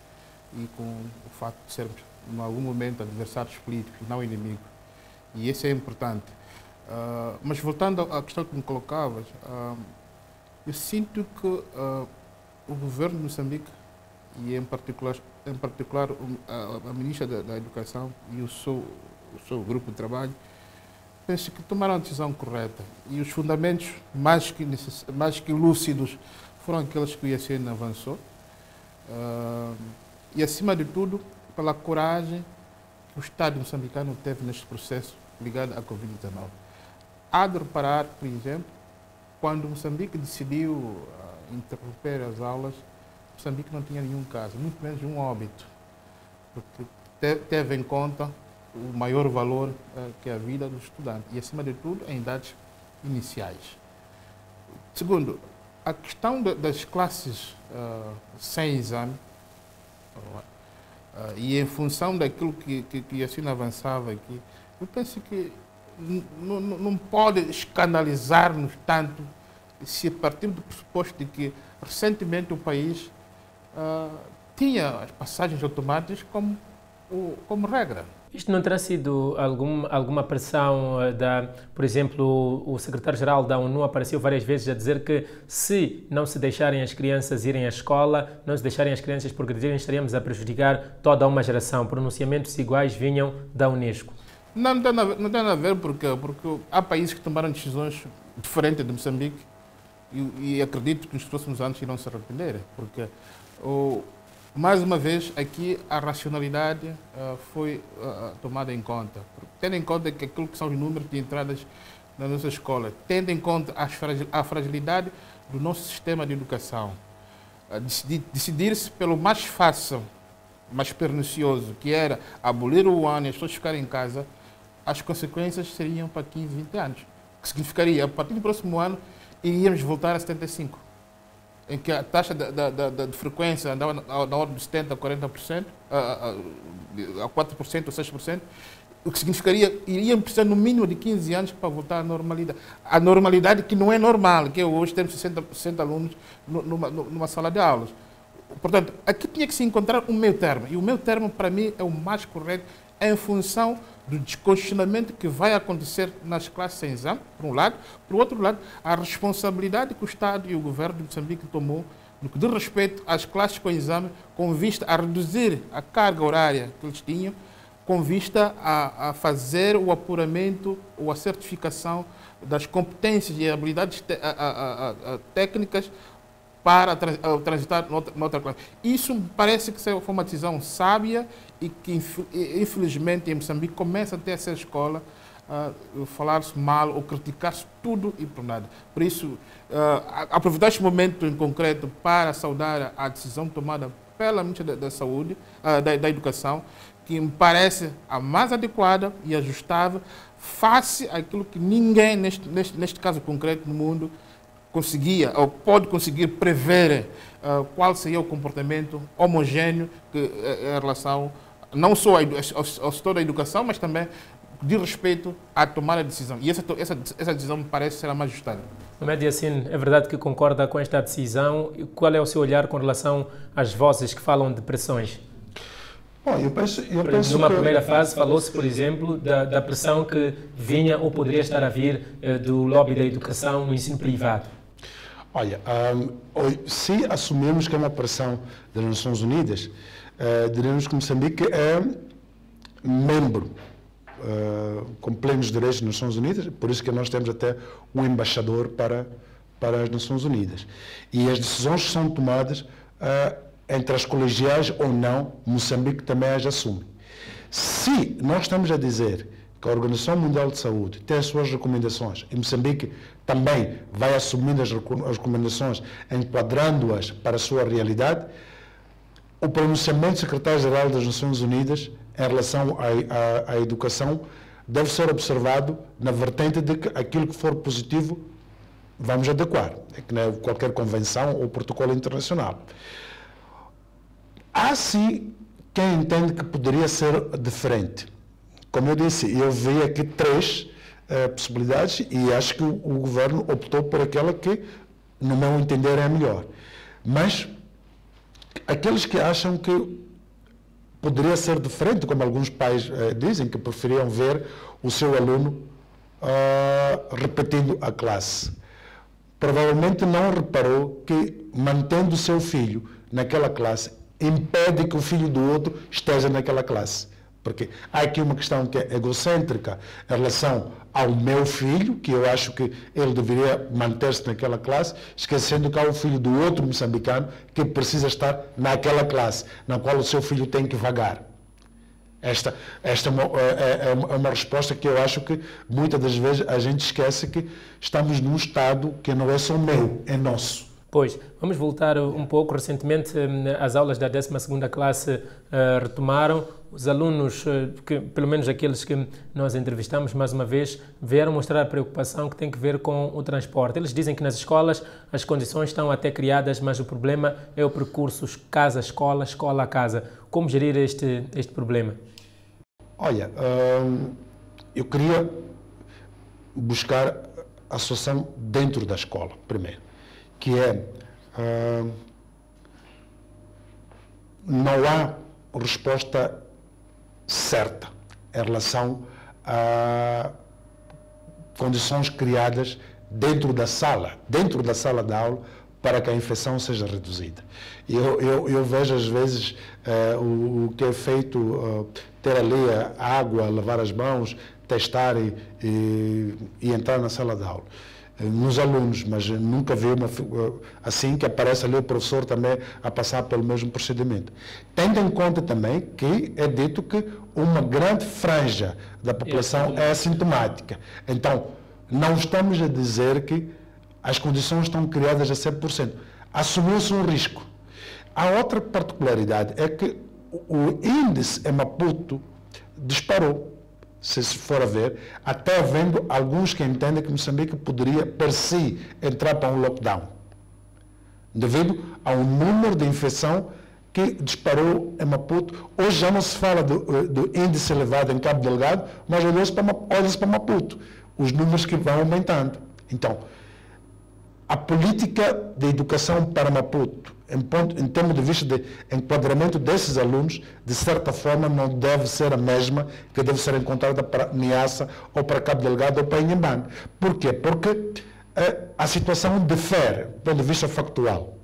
e com o facto de sermos, em algum momento, adversários políticos, não inimigos. E isso é importante. Mas voltando à questão que me colocavas, eu sinto que o governo de Moçambique, e em particular a ministra da Educação e o seu grupo de trabalho, penso que tomaram a decisão correta. E os fundamentos mais que lúcidos foram aqueles que o IACN avançou. E, acima de tudo, pela coragem que o Estado moçambicano teve neste processo ligado à Covid-19. Há de reparar, por exemplo, quando Moçambique decidiu interromper as aulas, Moçambique não tinha nenhum caso, muito menos um óbito, porque teve em conta o maior valor que é a vida do estudante e, acima de tudo, em idades iniciais. Segundo, a questão das classes sem exame, e em função daquilo que Yassine avançava aqui, eu penso que não pode escandalizar-nos tanto se partimos do pressuposto de que recentemente o país tinha as passagens automáticas como regra. Isto não terá sido alguma pressão por exemplo, o secretário-geral da ONU apareceu várias vezes a dizer que se não se deixarem as crianças irem à escola, não se deixarem as crianças progredirem, estaríamos a prejudicar toda uma geração. Pronunciamentos iguais vinham da Unesco. Não tem nada a ver porque há países que tomaram decisões diferentes de Moçambique e acredito que nos próximos anos irão se arrepender, porque mais uma vez aqui a racionalidade foi tomada em conta, tendo em conta que aquilo que são os números de entradas na nossa escola, tendo em conta a fragilidade do nosso sistema de educação, decidir-se pelo mais fácil, mais pernicioso, que era abolir o ano e as pessoas ficarem em casa, as consequências seriam para 15, 20 anos. O que significaria, a partir do próximo ano, iríamos voltar a 75, em que a taxa de frequência andava na ordem de 70% a 40%, a 4% ou 6%, o que significaria, iríamos precisar no mínimo de 15 anos para voltar à normalidade. A normalidade que não é normal, que é hoje temos 60 alunos numa sala de aulas. Portanto, aqui tinha que se encontrar um meio termo, e o meio termo, para mim, é o mais correto, em função do descongestionamento que vai acontecer nas classes sem exame, por um lado. Por outro lado, a responsabilidade que o Estado e o governo de Moçambique tomou no que diz respeito às classes com exame, com vista a reduzir a carga horária que eles tinham, com vista a fazer o apuramento ou a certificação das competências e habilidades técnicas para transitar noutra classe. Isso parece que foi uma decisão sábia e que, infelizmente, em Moçambique começa a ter essa escola falar-se mal ou criticar-se tudo e por nada. Por isso, aproveitar este momento em concreto para saudar a decisão tomada pela Ministra da Saúde, da Educação, que me parece a mais adequada e ajustável face àquilo que ninguém, neste caso concreto no mundo, conseguia ou pode conseguir prever qual seria o comportamento homogéneo em relação não só ao setor da educação, mas também de respeito à tomada de decisão. E essa decisão me parece ser a mais ajustada. Mohamed Yassine, é verdade que concorda com esta decisão? Qual é o seu olhar com relação às vozes que falam de pressões? Bom, eu penso numa primeira fase falou-se, por exemplo, da pressão que vinha ou poderia estar a vir do lobby da educação no ensino privado. Olha, se assumirmos que é uma pressão das Nações Unidas, diremos que Moçambique é membro com plenos direitos das Nações Unidas, por isso que nós temos até um embaixador para as Nações Unidas. E as decisões que são tomadas entre as colegiais ou não, Moçambique também as assume. Se nós estamos a dizer que a Organização Mundial de Saúde tem as suas recomendações e Moçambique também vai assumindo as recomendações, enquadrando-as para a sua realidade, o pronunciamento do Secretário-Geral das Nações Unidas em relação à educação deve ser observado na vertente de que aquilo que for positivo vamos adequar, que não é qualquer convenção ou protocolo internacional. Há sim quem entende que poderia ser diferente. Como eu disse, eu vi aqui três possibilidades e acho que o governo optou por aquela que, no meu entender, é a melhor. Mas aqueles que acham que poderia ser diferente, como alguns pais dizem, que preferiam ver o seu aluno repetindo a classe, provavelmente não reparou que, mantendo o seu filho naquela classe, impede que o filho do outro esteja naquela classe. Porque há aqui uma questão que é egocêntrica em relação ao meu filho, que eu acho que ele deveria manter-se naquela classe, esquecendo que há o filho do outro moçambicano que precisa estar naquela classe, na qual o seu filho tem que vagar. Esta é uma resposta que eu acho que muitas das vezes a gente esquece que estamos num Estado que não é só meu, é nosso. Pois, vamos voltar um pouco. Recentemente, as aulas da 12ª classe retomaram. Os alunos, pelo menos aqueles que nós entrevistamos mais uma vez, vieram mostrar a preocupação que tem que ver com o transporte. Eles dizem que nas escolas as condições estão até criadas, mas o problema é o percurso casa-escola, escola-casa. Como gerir este problema? Olha, eu queria buscar a solução dentro da escola, primeiro, que é, não há resposta certa em relação a condições criadas dentro da sala de aula, para que a infecção seja reduzida. Eu vejo às vezes o que é feito, ter ali a água, lavar as mãos, testar e entrar na sala de aula. Nos alunos, mas nunca vi assim que aparece ali o professor também a passar pelo mesmo procedimento. Tendo em conta também que é dito que uma grande franja da população é assintomática. Então, não estamos a dizer que as condições estão criadas a 100%. Assumiu-se um risco. A outra particularidade é que o índice em Maputo disparou. Se for a ver, até havendo alguns que entendem que Moçambique poderia, per si, entrar para um lockdown, devido a um número de infecção que disparou em Maputo. Hoje já não se fala do índice elevado em Cabo Delgado, mas olha-se para Maputo, os números que vão aumentando. Então, a política de educação para Maputo, em termos de vista de enquadramento desses alunos, de certa forma não deve ser a mesma que deve ser encontrada para Niassa, ou para Cabo Delgado, ou para Inhambane. Por quê? Porque a situação difere, do ponto de vista factual.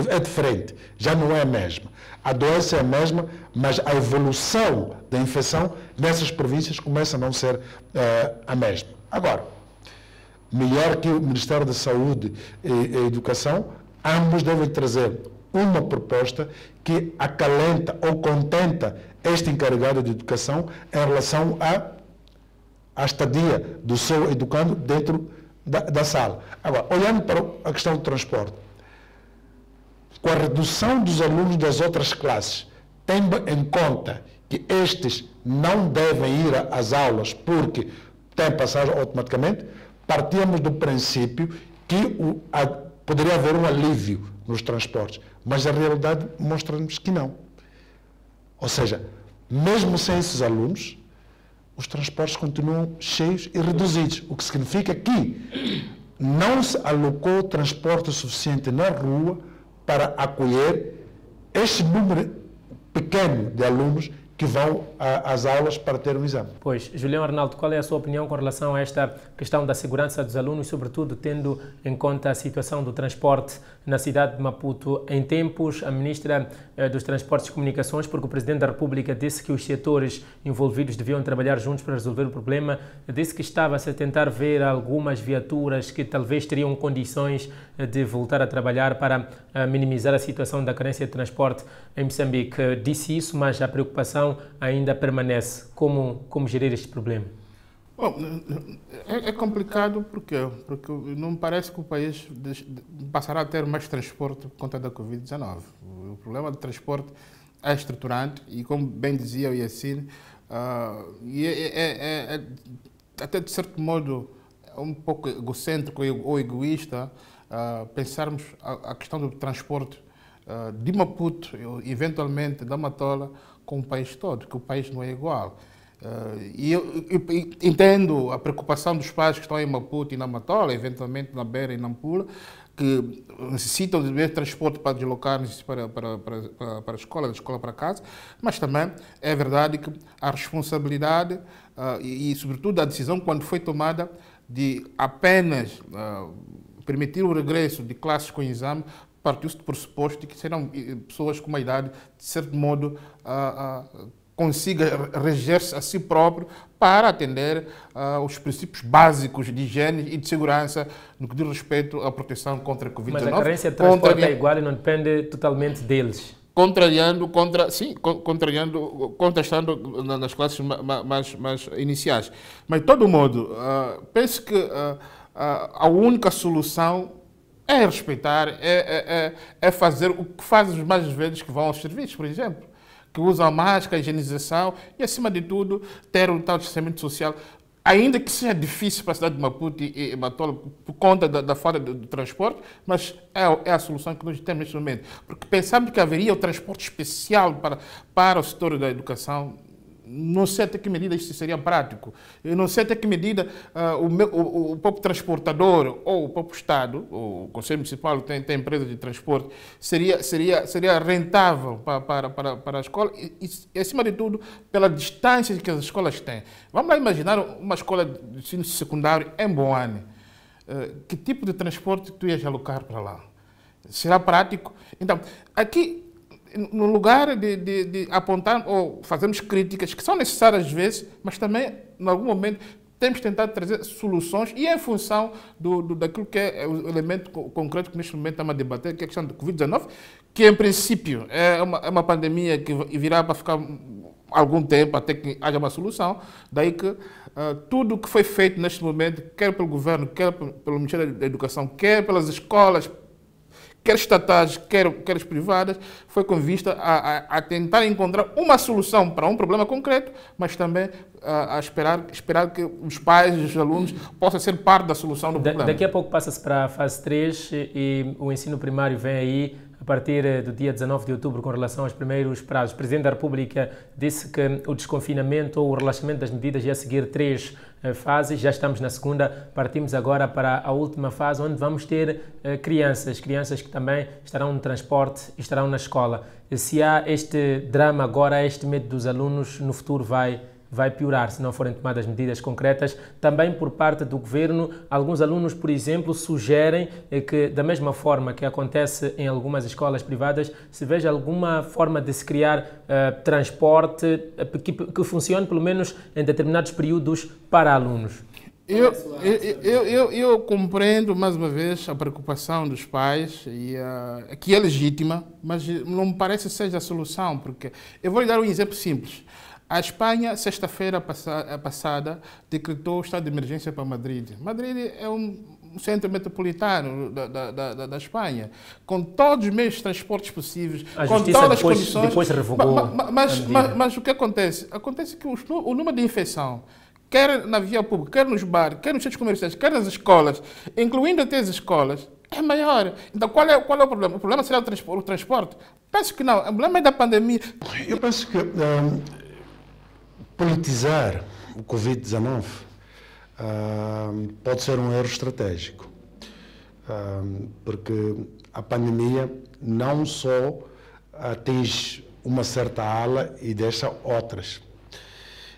É diferente, já não é a mesma. A doença é a mesma, mas a evolução da infecção nessas províncias começa a não ser a mesma. Agora, melhor que o Ministério da Saúde e Educação ambos devem trazer uma proposta que acalenta ou contenta este encarregado de educação em relação à estadia do seu educando dentro da sala. Agora, olhando para a questão do transporte, com a redução dos alunos das outras classes, tendo em conta que estes não devem ir às aulas porque têm passagem automaticamente, partíamos do princípio que poderia haver um alívio nos transportes, mas a realidade mostra-nos que não. Ou seja, mesmo sem esses alunos, os transportes continuam cheios e reduzidos, o que significa que não se alocou transporte suficiente na rua para acolher este número pequeno de alunos que vão às aulas para ter um exame. Pois, Julião Arnaldo, qual é a sua opinião com relação a esta questão da segurança dos alunos, sobretudo tendo em conta a situação do transporte na cidade de Maputo? Em tempos, a Ministra dos Transportes e Comunicações, porque o Presidente da República disse que os setores envolvidos deviam trabalhar juntos para resolver o problema, disse que estava-se a tentar ver algumas viaturas que talvez teriam condições de voltar a trabalhar para minimizar a situação da carência de transporte em Moçambique. Disse isso, mas a preocupação ainda permanece. Como gerir este problema? Bom, é complicado porque não me parece que o país passará a ter mais transporte por conta da Covid-19. O problema do transporte é estruturante e, como bem dizia o Yassine, até de certo modo um pouco egocêntrico ou egoísta pensarmos a questão do transporte de Maputo, eventualmente da Matola, com o país todo, que o país não é igual. E eu entendo a preocupação dos pais que estão em Maputo e na Matola, eventualmente na Beira e na Nampula, que necessitam de ver transporte para deslocar-se para a escola, da escola para casa, mas também é verdade que a responsabilidade e sobretudo, a decisão quando foi tomada de apenas permitir o regresso de classes com exame, partiu-se do pressuposto de que serão pessoas com uma idade, de certo modo, consiga reger-se a si próprio para atender os princípios básicos de higiene e de segurança no que diz respeito à proteção contra a Covid-19. Mas a carência de transporte é igual e não depende totalmente deles. Contrastando nas classes mais iniciais. Mas, de todo modo, penso que a única solução é respeitar, é fazer o que fazem os mais velhos que vão aos serviços, por exemplo, que usam a máscara, a higienização e, acima de tudo, ter um tal distanciamento social, ainda que seja difícil para a cidade de Maputo e Matola por conta da falta do transporte, mas é a solução que nós temos neste momento. Porque pensamos que haveria o transporte especial para o setor da educação. Não sei até que medida isso seria prático. Eu não sei até que medida o próprio transportador ou o próprio Estado, ou o Conselho Municipal tem empresa de transporte, seria rentável para a escola e, acima de tudo, pela distância que as escolas têm. Vamos lá imaginar uma escola de ensino secundário em Boane. Que tipo de transporte tu ias alocar para lá? Será prático? Então, aqui, no lugar de apontar ou fazermos críticas que são necessárias às vezes, mas também, em algum momento, temos tentado trazer soluções e em função daquilo que é o elemento concreto que neste momento estamos a debater, que é a questão do Covid-19, que em princípio é uma pandemia que virá para ficar algum tempo até que haja uma solução, daí que tudo o que foi feito neste momento, quer pelo governo, quer pelo Ministério da Educação, quer pelas escolas, quer estatais, quer privadas, foi com vista a tentar encontrar uma solução para um problema concreto, mas também a esperar que os pais e os alunos possam ser parte da solução do problema. Daqui a pouco passa-se para a fase 3 e o ensino primário vem aí a partir do dia 19 de outubro com relação aos primeiros prazos. O Presidente da República disse que o desconfinamento ou o relaxamento das medidas ia seguir 3 fases, já estamos na segunda, partimos agora para a última fase, onde vamos ter crianças que também estarão no transporte e estarão na escola. Se há este drama agora, este medo dos alunos, no futuro vai piorar se não forem tomadas medidas concretas. Também por parte do governo, alguns alunos, por exemplo, sugerem que, da mesma forma que acontece em algumas escolas privadas, se veja alguma forma de se criar transporte que funcione, pelo menos em determinados períodos, para alunos. Eu compreendo, mais uma vez, a preocupação dos pais, que é legítima, mas não me parece que seja a solução, porque eu vou lhe dar um exemplo simples. A Espanha, sexta-feira passada, decretou o estado de emergência para Madrid. Madrid é um centro metropolitano da Espanha, com todos os meios de transportes possíveis, com todas as condições. Depois revogou. Mas o que acontece? Acontece que o número de infecção, quer na via pública, quer nos bares, quer nos centros comerciais, quer nas escolas, incluindo até as escolas, é maior. Então, qual é o problema? O problema será o transporte? Penso que não. O problema é da pandemia. Eu penso que politizar o Covid-19 pode ser um erro estratégico, porque a pandemia não só atinge uma certa ala e deixa outras.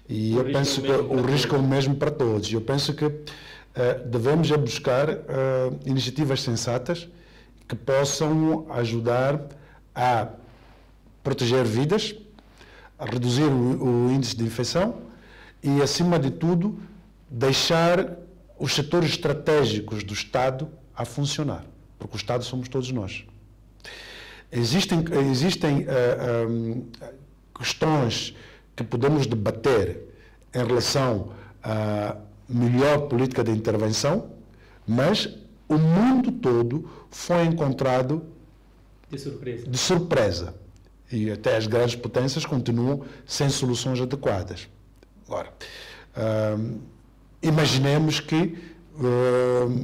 E eu penso que o risco é o mesmo para todos. Eu penso que devemos buscar iniciativas sensatas que possam ajudar a proteger vidas, a reduzir o índice de infecção e, acima de tudo, deixar os setores estratégicos do Estado a funcionar, porque o Estado somos todos nós. Existem questões que podemos debater em relação à melhor política de intervenção, mas o mundo todo foi encontrado de surpresa. E até as grandes potências continuam sem soluções adequadas. Agora, imaginemos que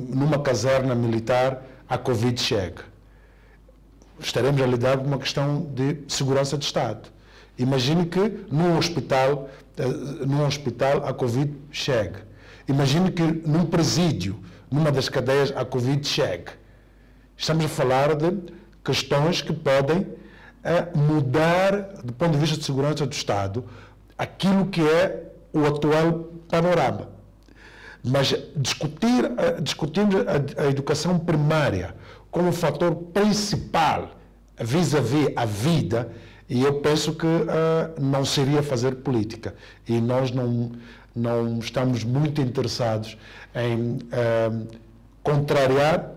numa caserna militar a Covid chega. Estaremos a lidar com uma questão de segurança de Estado. Imagine que num hospital a Covid chegue. Imagine que num presídio, numa das cadeias, a Covid chegue. Estamos a falar de questões que podem mudar, do ponto de vista de segurança do Estado, aquilo que é o atual panorama. Mas discutimos a educação primária como um fator principal vis-à-vis a vida, e eu penso que não seria fazer política. E nós não estamos muito interessados em contrariar,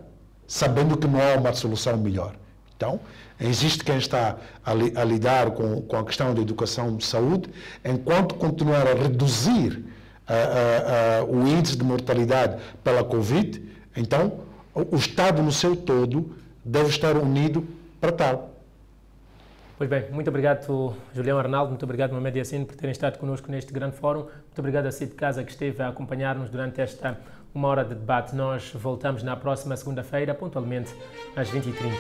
sabendo que não há uma solução melhor. Então, existe quem está a lidar com a questão da educação de saúde, enquanto continuar a reduzir o índice de mortalidade pela Covid, então o Estado no seu todo deve estar unido para tal. Pois bem, muito obrigado, Julião Arnaldo, muito obrigado, Mohamed Yassine, por terem estado connosco neste grande fórum. Muito obrigado a si de casa que esteve a acompanhar-nos durante esta 1 hora de debate. Nós voltamos na próxima segunda-feira, pontualmente às 20h30.